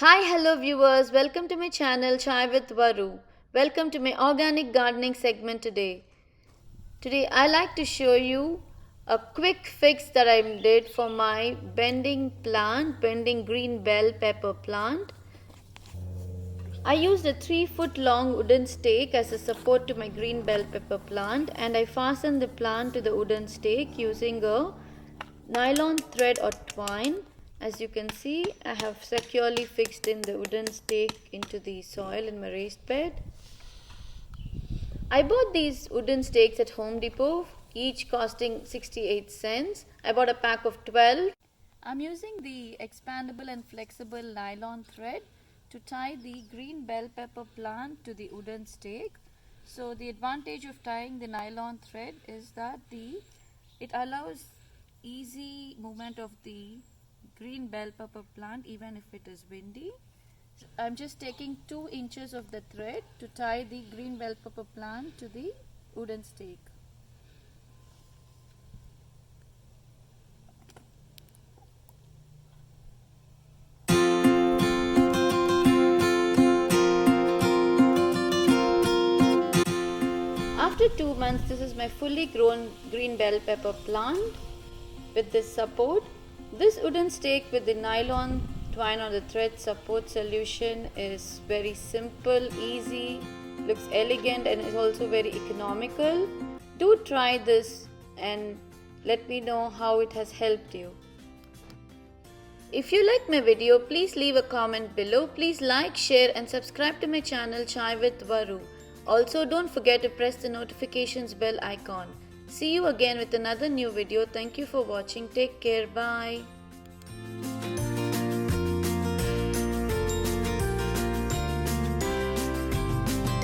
Hi, hello viewers. Welcome to my channel Chai with Varu. Welcome to my organic gardening segment today. Today I like to show you a quick fix that I did for my bending green bell pepper plant. I used a 3-foot long wooden stake as a support to my green bell pepper plant, and I fastened the plant to the wooden stake using a nylon thread or twine. As you can see, I have securely fixed in the wooden stake into the soil in my raised bed. I bought these wooden stakes at Home Depot, each costing 68 cents. I bought a pack of 12. I'm using the expandable and flexible nylon thread to tie the green bell pepper plant to the wooden stake. So the advantage of tying the nylon thread is that it allows easy movement of the green bell pepper plant even if it is windy. I'm just taking 2 inches of the thread to tie the green bell pepper plant to the wooden stake. After 2 months, this is my fully grown green bell pepper plant with this support. This wooden stake with the nylon twine on the thread support solution is very simple, easy, looks elegant, and is also very economical. Do try this and let me know how it has helped you. If you like my video, please leave a comment below. Please like, share and subscribe to my channel Chai with Varu. Also, don't forget to press the notifications bell icon. See you again with another new video. Thank you for watching. Take care. Bye.